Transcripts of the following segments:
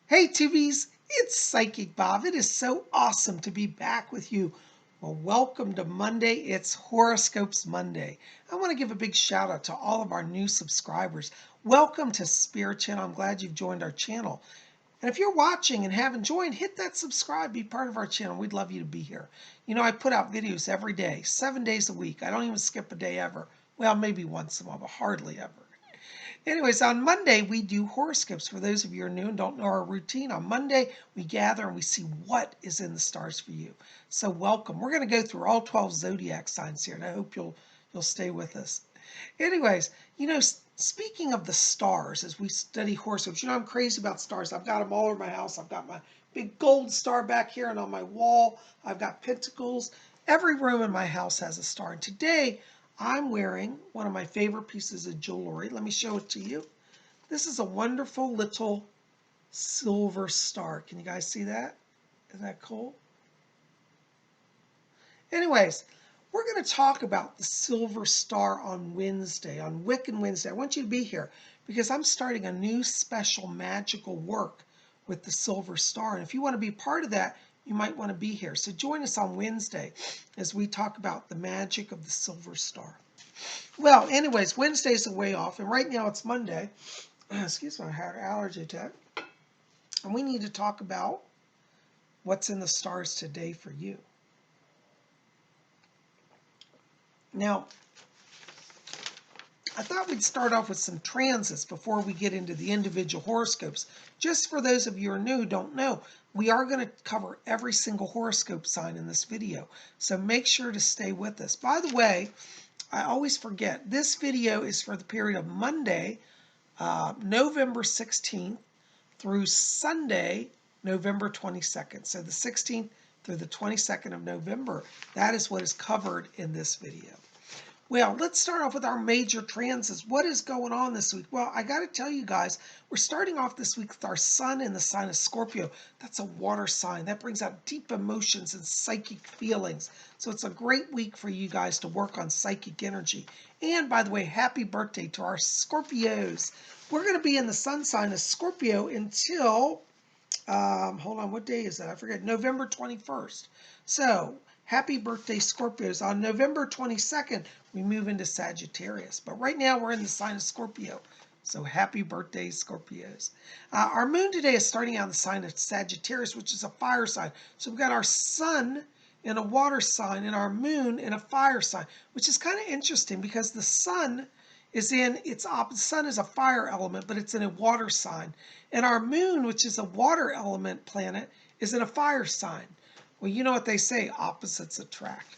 Hey Tubies, it's Psychic Bob. It is so awesome to be back with you. Well, welcome to Monday. It's Horoscopes Monday. I want to give a big shout out to all of our new subscribers. Welcome to Spirit Channel. I'm glad you've joined our channel. And if you're watching and haven't joined, hit that subscribe, be part of our channel. We'd love you to be here. You know, I put out videos every day, 7 days a week. I don't even skip a day ever. Well, maybe once in a while, but hardly ever. Anyways, on Monday, we do horoscopes. For those of you who are new and don't know our routine, on Monday, we gather and we see what is in the stars for you. So welcome. We're going to go through all 12 zodiac signs here, and I hope you'll stay with us. Anyways, you know, speaking of the stars, as we study horoscopes, you know, I'm crazy about stars. I've got them all over my house. I've got my big gold star back here, and on my wall, I've got pentacles. Every room in my house has a star. And today, I'm wearing one of my favorite pieces of jewelry. Let me show it to you. This is a wonderful little silver star. Can you guys see that? Isn't that cool? Anyways, we're going to talk about the silver star on Wednesday, on Wiccan Wednesday. I want you to be here because I'm starting a new special magical work with the silver star. And if you want to be part of that, you might want to be here. So join us on Wednesday as we talk about the magic of the silver star. Well, anyways, Wednesday's a way off, and right now it's Monday. Excuse me, I had an allergy attack. And we need to talk about what's in the stars today for you. Now, I thought we'd start off with some transits before we get into the individual horoscopes. Just for those of you who are new, don't know, we are going to cover every single horoscope sign in this video. So make sure to stay with us. By the way, I always forget, this video is for the period of Monday, November 16th through Sunday, November 22nd. So the 16th through the 22nd of November, that is what is covered in this video. Well, let's start off with our major transits. What is going on this week? Well, I got to tell you guys, we're starting off this week with our sun in the sign of Scorpio. That's a water sign. That brings out deep emotions and psychic feelings. So it's a great week for you guys to work on psychic energy. And by the way, happy birthday to our Scorpios. We're going to be in the sun sign of Scorpio until, hold on, what day is that? I forget, November 21st. So happy birthday, Scorpios. On November 22nd, we move into Sagittarius. But right now, we're in the sign of Scorpio. So happy birthday, Scorpios. Our moon today is starting out in the sign of Sagittarius, which is a fire sign. So we've got our sun in a water sign and our moon in a fire sign, which is kind of interesting because the sun is in its opposite. Sun is a fire element, but it's in a water sign. And our moon, which is a water element planet, is in a fire sign. Well, you know what they say, opposites attract.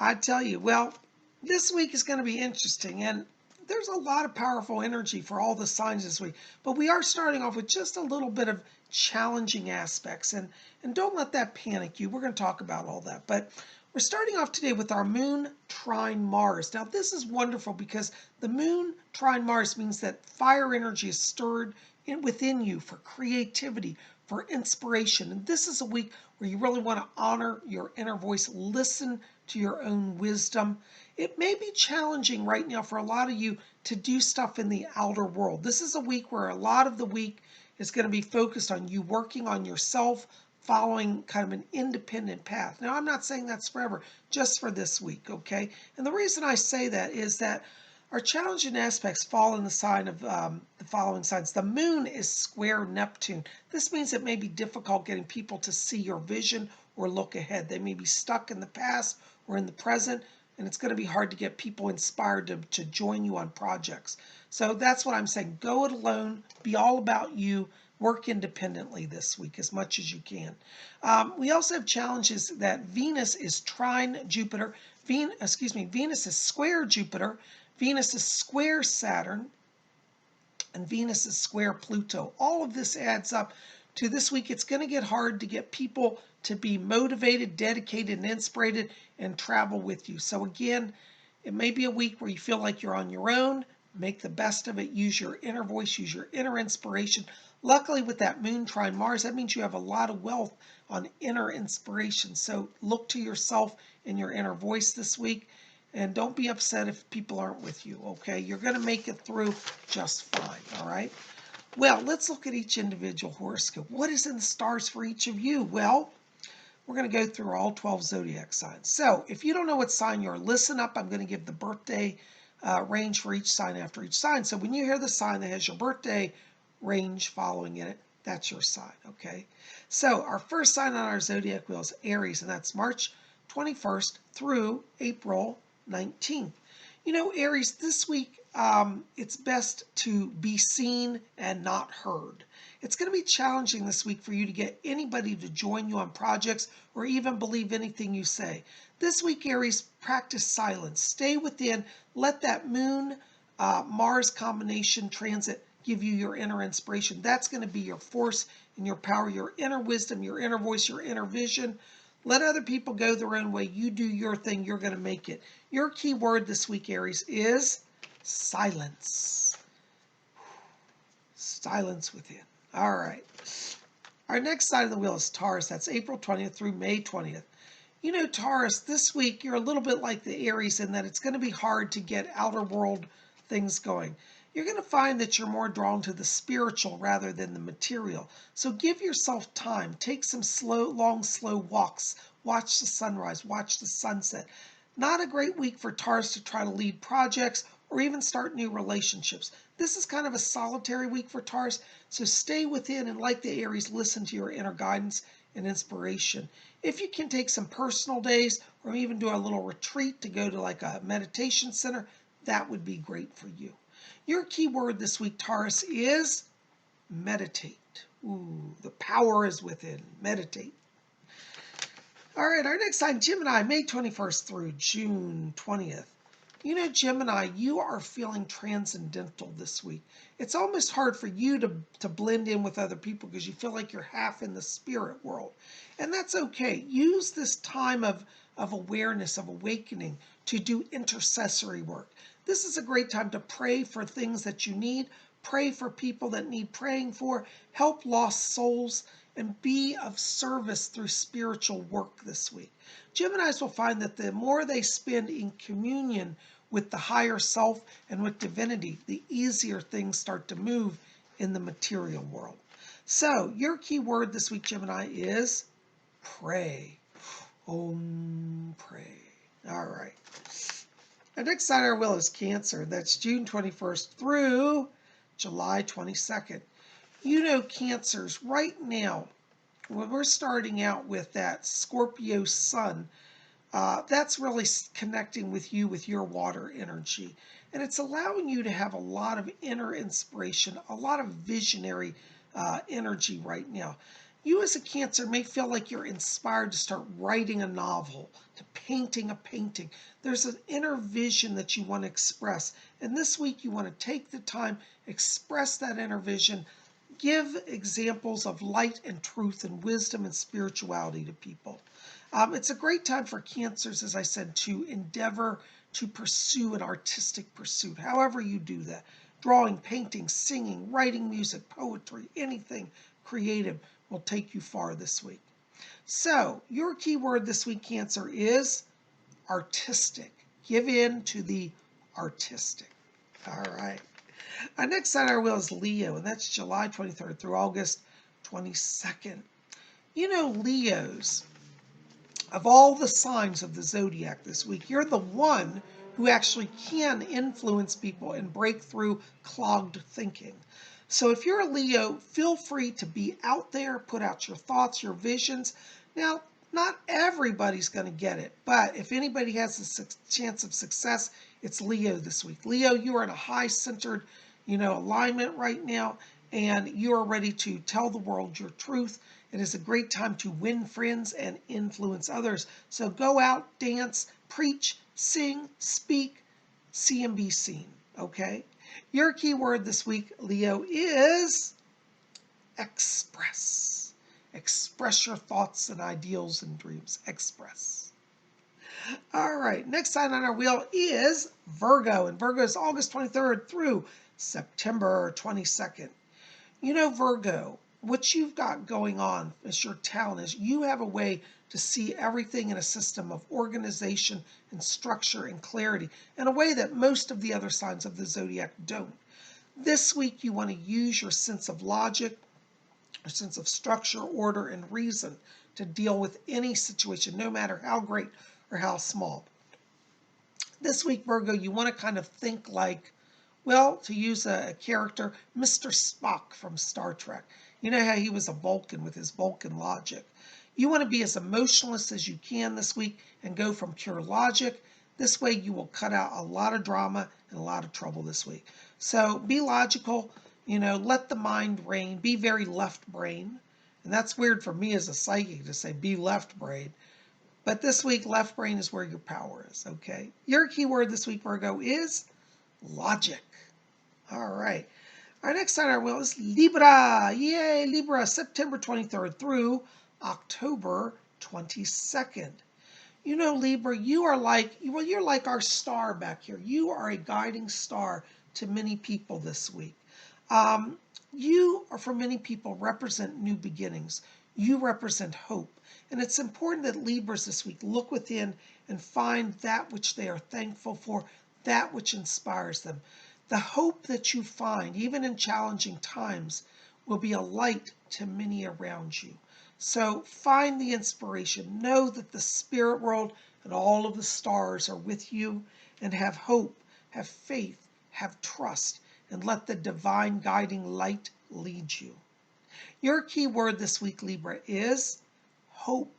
I tell you, well, this week is going to be interesting, and there's a lot of powerful energy for all the signs this week. But we are starting off with just a little bit of challenging aspects, and don't let that panic you. We're going to talk about all that. But we're starting off today with our moon trine Mars. Now, this is wonderful because the moon trine Mars means that fire energy is stirred within you for creativity, for inspiration. And this is a week where you really want to honor your inner voice, listen to your own wisdom. It may be challenging right now for a lot of you to do stuff in the outer world. This is a week where a lot of the week is going to be focused on you working on yourself, following kind of an independent path. Now, I'm not saying that's forever, just for this week, okay? And the reason I say that is that our challenging aspects fall in the sign of the following signs. The moon is square Neptune. This means it may be difficult getting people to see your vision or look ahead. They may be stuck in the past or in the present, and it's going to be hard to get people inspired to join you on projects. So that's what I'm saying. Go it alone. Be all about you. Work independently this week as much as you can. We also have challenges that Venus is trine Jupiter. Venus is square Jupiter. Venus is square Saturn. And Venus is square Pluto. All of this adds up to this week. It's going to get hard to get people to be motivated, dedicated, and inspired and travel with you. So again, it may be a week where you feel like you're on your own. Make the best of it. Use your inner voice. Use your inner inspiration. Luckily, with that moon trine Mars, that means you have a lot of wealth on inner inspiration. So look to yourself and your inner voice this week. And don't be upset if people aren't with you, okay? You're going to make it through just fine, all right? Well, let's look at each individual horoscope. What is in the stars for each of you? Well, we're going to go through all 12 zodiac signs. So if you don't know what sign you're, listen up. I'm going to give the birthday range for each sign after each sign. So when you hear the sign that has your birthday range following in it, that's your sign, okay? So our first sign on our zodiac wheel is Aries, and that's March 21st through April 19th. You know, Aries, this week, it's best to be seen and not heard. It's going to be challenging this week for you to get anybody to join you on projects or even believe anything you say. This week, Aries, practice silence. Stay within. Let that Moon Mars combination transit give you your inner inspiration. That's going to be your force and your power, your inner wisdom, your inner voice, your inner vision. Let other people go their own way. You do your thing. You're going to make it. Your key word this week, Aries, is silence. Silence within. All right. Our next side of the wheel is Taurus. That's April 20th through May 20th. You know, Taurus, this week you're a little bit like the Aries in that it's going to be hard to get outer world things going. You're going to find that you're more drawn to the spiritual rather than the material. So give yourself time. Take some long, slow walks. Watch the sunrise. Watch the sunset. Not a great week for Taurus to try to lead projects or even start new relationships. This is kind of a solitary week for Taurus, so stay within and, like the Aries, listen to your inner guidance and inspiration. If you can take some personal days or even do a little retreat to go to like a meditation center, that would be great for you. Your key word this week, Taurus, is meditate. Ooh, the power is within. Meditate. All right, our next sign, Gemini, May 21st through June 20th. You know, Gemini, you are feeling transcendental this week. It's almost hard for you to blend in with other people because you feel like you're half in the spirit world. And that's okay. Use this time of awareness, of awakening, to do intercessory work. This is a great time to pray for things that you need, pray for people that need praying for, help lost souls, and be of service through spiritual work this week. Geminis will find that the more they spend in communion with the higher self and with divinity, the easier things start to move in the material world. So your key word this week, Gemini, is pray. Pray. All right. Our next sign on our wheel is Cancer. That's June 21st through July 22nd. You know, Cancers, right now, when we're starting out with that Scorpio sun, that's really connecting with you with your water energy. And it's allowing you to have a lot of inner inspiration, a lot of visionary energy right now. You as a Cancer may feel like you're inspired to start writing a novel, to painting a painting. There's an inner vision that you want to express. And this week you want to take the time, express that inner vision, give examples of light and truth and wisdom and spirituality to people. It's a great time for Cancers, as I said, to endeavor to pursue an artistic pursuit, however you do that. Drawing, painting, singing, writing music, poetry, anything creative will take you far this week. So your key word this week, Cancer, is artistic. Give in to the artistic. All right. Our next sign on our wheel is Leo, and that's July 23rd through August 22nd. You know, Leos, of all the signs of the zodiac this week, you're the one who actually can influence people and break through clogged thinking. So if you're a Leo, feel free to be out there, put out your thoughts, your visions. Now, not everybody's going to get it, but if anybody has a chance of success, it's Leo this week. Leo, you are in a high-centered, alignment right now, and you are ready to tell the world your truth. It is a great time to win friends and influence others. So go out, dance, preach, sing, speak, see and be seen, okay? Your key word this week, Leo, is express. Express your thoughts and ideals and dreams. Express. All right, next sign on our wheel is Virgo, and Virgo is August 23rd through September 22nd. You know, Virgo, what you've got going on as your talent is you have a way to see everything in a system of organization and structure and clarity in a way that most of the other signs of the zodiac don't. This week, you want to use your sense of logic, your sense of structure, order, and reason to deal with any situation, no matter how great or how small. This week, Virgo, you want to kind of think like, well, to use a character, Mr. Spock from Star Trek. You know how he was a Vulcan with his Vulcan logic. You want to be as emotionless as you can this week and go from pure logic. This way you will cut out a lot of drama and a lot of trouble this week. So be logical, let the mind reign. Be very left brain. And that's weird for me as a psychic to say be left brain. But this week, left brain is where your power is, okay? Your keyword this week, Virgo, is logic. All right. Our next sign on our wheel is Libra. Yay, Libra, September 23rd through October 22nd. Libra, you're like our star back here. You are a guiding star to many people this week. You, for many people, represent new beginnings. You represent hope. And it's important that Libras this week look within and find that which they are thankful for, that which inspires them. The hope that you find, even in challenging times, will be a light to many around you. So find the inspiration. Know that the spirit world and all of the stars are with you, and have hope, have faith, have trust, and let the divine guiding light lead you. Your key word this week, Libra, is hope.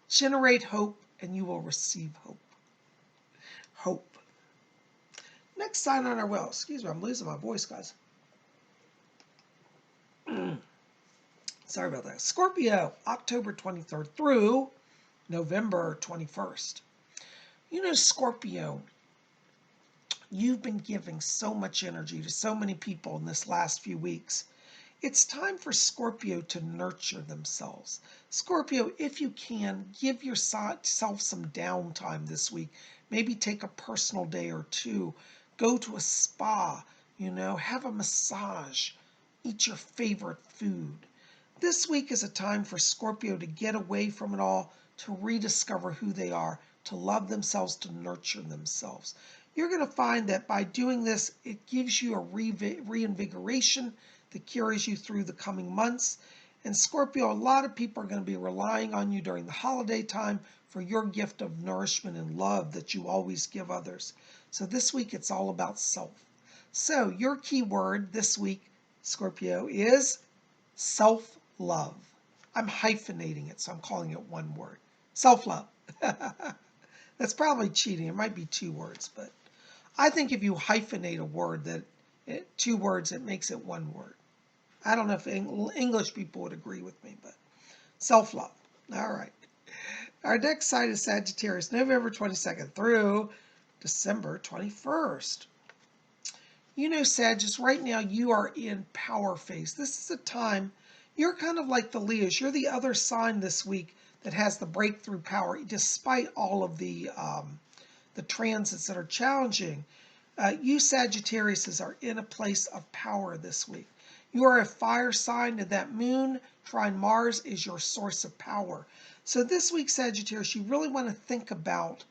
Generate hope and you will receive hope. Hope. Next sign on our wheel. Excuse me, I'm losing my voice, guys. Sorry about that. Scorpio, October 23rd through November 21st. Scorpio, you've been giving so much energy to so many people in this last few weeks. It's time for Scorpio to nurture themselves. Scorpio, if you can, give yourself some downtime this week. Maybe take a personal day or two. Go to a spa, have a massage. Eat your favorite food. This week is a time for Scorpio to get away from it all, to rediscover who they are, to love themselves, to nurture themselves. You're going to find that by doing this, it gives you a reinvigoration that carries you through the coming months. And Scorpio, a lot of people are going to be relying on you during the holiday time for your gift of nourishment and love that you always give others. So this week, it's all about self. So your key word this week, Scorpio, is self-love. I'm hyphenating it, so I'm calling it one word. Self-love. That's probably cheating. It might be two words, but I think if you hyphenate a word, two words, it makes it one word. I don't know if English people would agree with me, but self-love. All right. Our next sign is Sagittarius, November 22nd through December 21st. Sagittarius, right now you are in power phase. This is a time, you're kind of like the Leos. You're the other sign this week that has the breakthrough power, despite all of the transits that are challenging. You Sagittarius are in a place of power this week. You are a fire sign, and that moon trine Mars is your source of power. So this week, Sagittarius, you really want to think about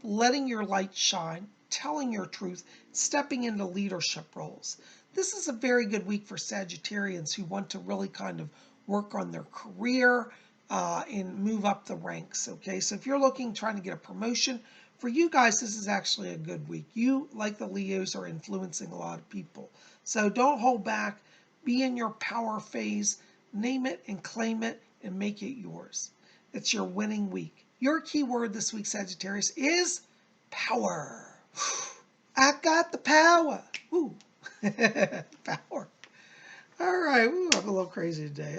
letting your light shine, telling your truth, stepping into leadership roles. This is a very good week for Sagittarians who want to really kind of work on their career and move up the ranks, okay? So if you're trying to get a promotion, for you guys, this is actually a good week. You, like the Leos, are influencing a lot of people. So don't hold back. Be in your power phase. Name it and claim it and make it yours. It's your winning week. Your key word this week, Sagittarius, is power. I got the power. Woo. Power. All right. Ooh, I'm a little crazy today.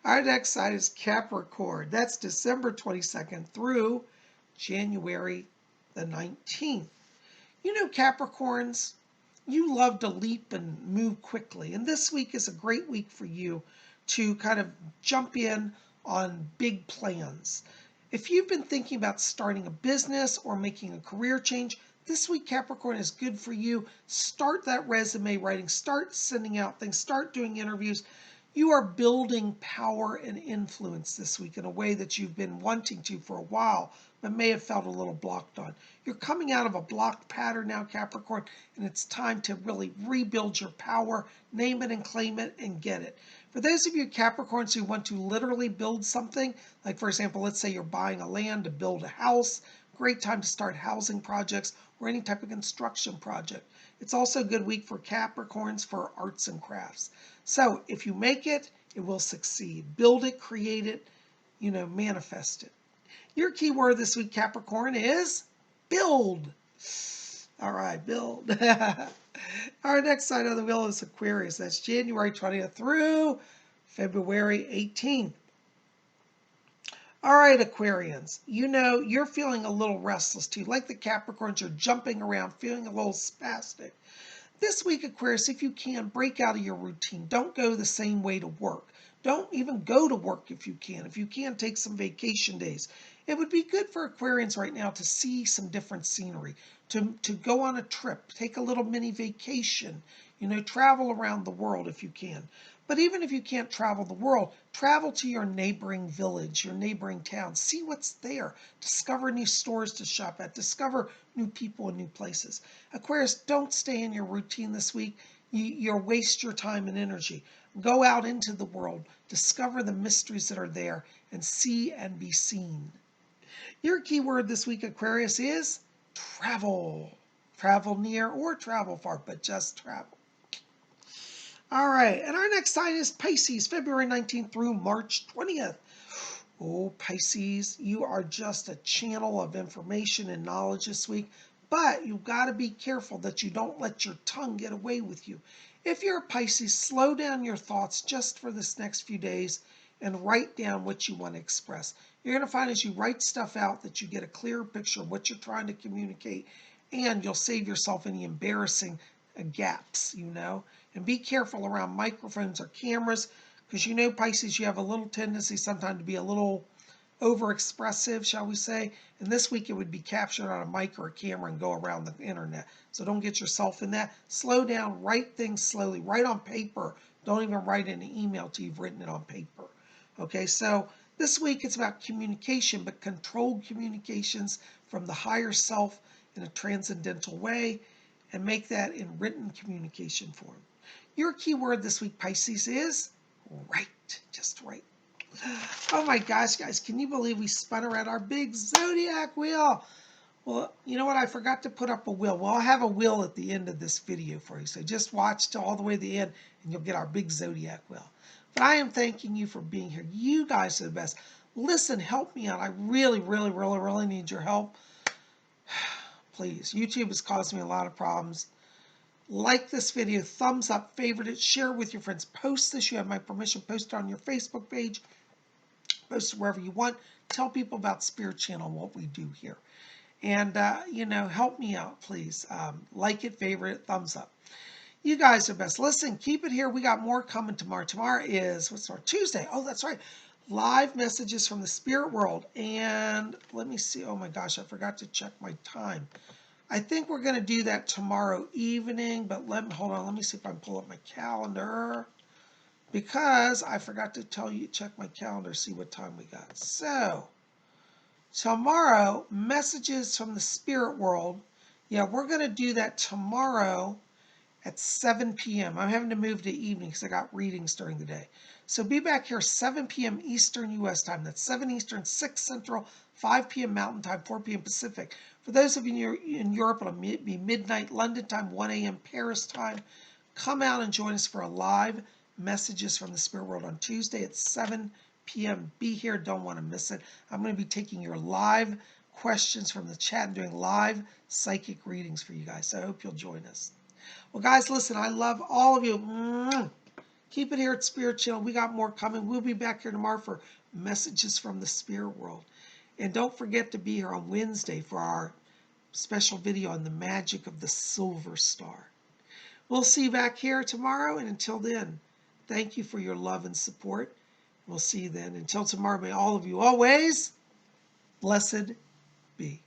Our next sign is Capricorn. That's December 22nd through January the 19th. Capricorns, you love to leap and move quickly. And this week is a great week for you to kind of jump in on big plans. If you've been thinking about starting a business or making a career change, this week, Capricorn, is good for you. Start that resume writing. Start sending out things. Start doing interviews. You are building power and influence this week in a way that you've been wanting to for a while, but may have felt a little blocked on. You're coming out of a blocked pattern now, Capricorn, and it's time to really rebuild your power, name it and claim it, and get it. For those of you Capricorns who want to literally build something, like for example, let's say you're buying a land to build a house, great time to start housing projects or any type of construction project. It's also a good week for Capricorns for arts and crafts. So if you make it, it will succeed. Build it, create it, manifest it. Your key word this week, Capricorn, is build. All right, build. Our next sign on the wheel is Aquarius. That's January 20th through February 18th. All right, Aquarians, you're feeling a little restless too. Like the Capricorns, you're jumping around, feeling a little spastic. This week, Aquarius, if you can, break out of your routine. Don't go the same way to work. Don't even go to work if you can. If you can, take some vacation days. It would be good for Aquarians right now to see some different scenery, to go on a trip, take a little mini vacation, travel around the world if you can. But even if you can't travel the world, travel to your neighboring village, your neighboring town. See what's there. Discover new stores to shop at. Discover new people and new places. Aquarius, don't stay in your routine this week. You'll waste your time and energy. Go out into the world. Discover the mysteries that are there and see and be seen. Your key word this week, Aquarius, is travel. Travel near or travel far, but just travel. All right, and our next sign is Pisces, February 19th through March 20th. Oh, Pisces, you are just a channel of information and knowledge this week, but you've got to be careful that you don't let your tongue get away with you. If you're a Pisces, slow down your thoughts just for this next few days and write down what you want to express. You're going to find as you write stuff out that you get a clearer picture of what you're trying to communicate, and you'll save yourself any embarrassing gaps, And be careful around microphones or cameras, because Pisces, you have a little tendency sometimes to be a little overexpressive, shall we say. And this week it would be captured on a mic or a camera and go around the internet. So don't get yourself in that. Slow down, write things slowly, write on paper. Don't even write in an email till you've written it on paper. Okay, so this week it's about communication, but controlled communications from the higher self in a transcendental way, and make that in written communication form. Your key word this week, Pisces, is right. Just right. Oh my gosh, guys, can you believe we spun around our big zodiac wheel? Well, you know what? I forgot to put up a wheel. Well, I'll have a wheel at the end of this video for you. So just watch till all the way to the end and you'll get our big zodiac wheel. But I am thanking you for being here. You guys are the best. Listen, help me out. I really, really, really, really need your help. Please, YouTube has caused me a lot of problems. Like this video, thumbs up, favorite it, share it with your friends. Post this. You have my permission. Post it on your Facebook page. Post it wherever you want. Tell people about Spirit Channel and what we do here. And, help me out, please. Like it, favorite it, thumbs up. You guys are best. Listen, keep it here. We got more coming tomorrow. Tomorrow is, what's tomorrow? Tuesday. Oh, that's right. Live messages from the spirit world. And let me see. Oh my gosh, I forgot to check my time. I think we're going to do that tomorrow evening, but hold on. Let me see if I can pull up my calendar, because I forgot to tell you, check my calendar, see what time we got. So tomorrow, messages from the spirit world. Yeah, we're going to do that tomorrow at 7 p.m. I'm having to move to evening because I got readings during the day. So be back here 7 p.m. Eastern U.S. time. That's 7 Eastern, 6 Central, 5 p.m. Mountain time, 4 p.m. Pacific. For those of you in Europe, it'll be midnight London time, 1 a.m. Paris time. Come out and join us for a live messages from the spirit world on Tuesday at 7 p.m. Be here. Don't want to miss it. I'm going to be taking your live questions from the chat and doing live psychic readings for you guys. So I hope you'll join us. Well, guys, listen, I love all of you. Keep it here at Spirit Channel. We got more coming. We'll be back here tomorrow for messages from the spirit world. And don't forget to be here on Wednesday for our special video on the magic of the silver star. We'll see you back here tomorrow. And until then, thank you for your love and support. We'll see you then. Until tomorrow, may all of you always blessed be.